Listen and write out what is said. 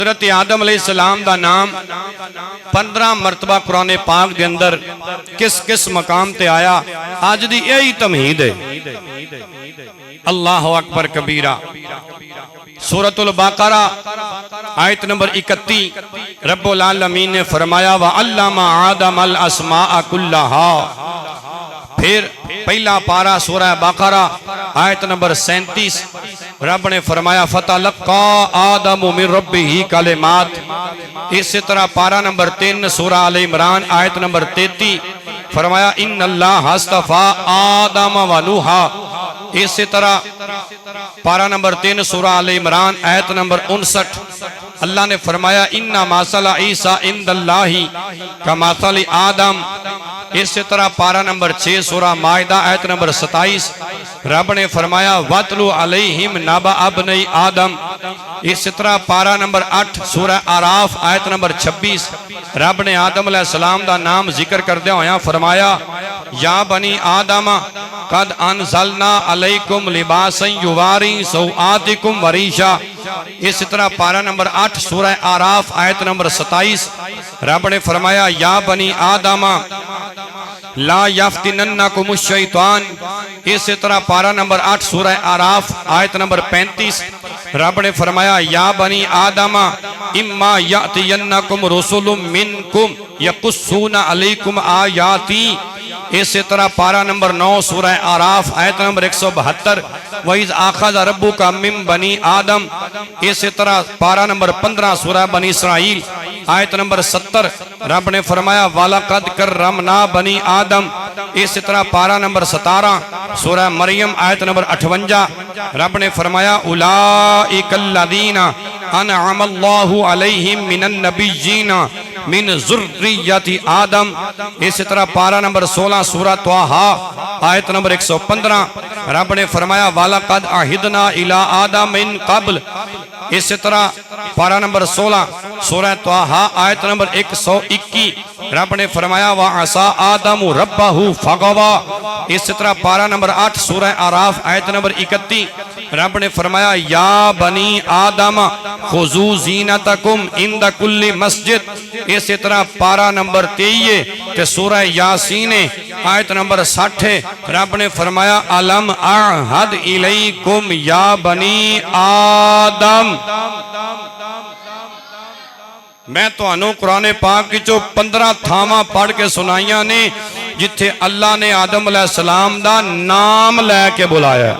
حضرت آدم علیہ السلام دا نام 15 مرتبہ قرآن پاک دے اندر کس کس مقام تے آیا، آج دی یہی تمہید ہے۔ اللہ اکبر کبیرہ۔ سورۃ البقرہ آیت نمبر 31 رب العالمین نے فرمایا وَعَلَّمَ آدَمَ الْأَسْمَاءَ كُلَّهَا۔ پھر پہلا پارہ سورہ بقرہ آیت نمبر 37 رب نے فرمایا فَتَلَقَّى آدَمُ مِن رَبِّهِ كَلِمَاتٍ۔ اسی طرح پارہ نمبر 3 سورہ آل عمران آیت نمبر 33 فرمایا اِنَّ اللَّهَ اصْطَفَىٰ آدَمَ وَنُوحًا۔ اسی طرح پارہ نمبر 3 سورہ آل عمران آیت نمبر 59 اللہ نے فرمایا اِنَّ مَثَلَ عِیسیٰ عِندَ اللَّهِ كَمَثَلِ آدَمَ۔ اسی طرح پارہ نمبر 6 سورہ مائدہ آیت نمبر 27 رب نے فرمایا وَاتْلُ عَلَيْهِمْ نَبَأَ ابْنَيْ آدم۔ اسی طرح پارہ نمبر 8 سورہ اعراف آیت نمبر 26 رب نے آدم علیہ السلام دا نام ذکر کردیا ہویا فرمایا یا بنی آدم قد انزلنا علیکم لباسا یواری سوآتکم وریشا۔ اسی طرح پارہ نمبر 8 سورہ اعراف آیت نمبر 27 رب نے فرمایا یا بنی آدم لا یفتننکم الشیطان۔ اسی طرح پارہ نمبر 8 سورہ اعراف آیت نمبر 35 رب نے فرمایا یا بنی آدم اما یأتینکم رسول منکم یقصون علیکم آیاتی۔ اسی طرح پارہ نمبر 9 سورہ اعراف آیت نمبر 172 وَإِذْ أَخَذَ رَبُّكَ مِن بَنِي آدم۔ اسی طرح پارہ نمبر 15 سورہ بنی اسرائیل آیت نمبر 70 رب نے فرمایا وَلَقَدْ كَرَّمْنَا بَنِي آدم۔ اسی طرح پارہ نمبر 17 سورہ مریم آیت نمبر 58 رب نے فرمایا اولئک الذین انعم اللہ علیہم من النبیین من ذریت آدم۔ اسی طرح پارہ نمبر 16 سورہ طٰہٰ آیت نمبر 115 رب نے فرمایا وَلَقَدْ عَهِدْنَا إِلَىٰ آدَمَ مِن قَبْلُ۔ اسی طرح پارہ نمبر 16 سورہ طٰہٰ آیت نمبر 121 رب نے فرمایا وَعَصَىٰ آدَمُ رَبَّهُ فَغَوَىٰ۔ اسی طرح پارہ نمبر 8 سورہ اعراف آیت نمبر 31 رب نے فرمایا یا بنی آدم خذوا زینتکم عند کل مسجد۔ اسی طرح پارہ نمبر 23 تے سورہ یاسین آیت نمبر 60 رب نے فرمایا الم اعہد الیکم یا بنی آدم۔ میں تو انہوں قرآن پاک کی جو 15 تھاما پڑھ کے سنائیاں نے جتھے اللہ نے آدم علیہ السلام دا نام لے کے بلایا ہے۔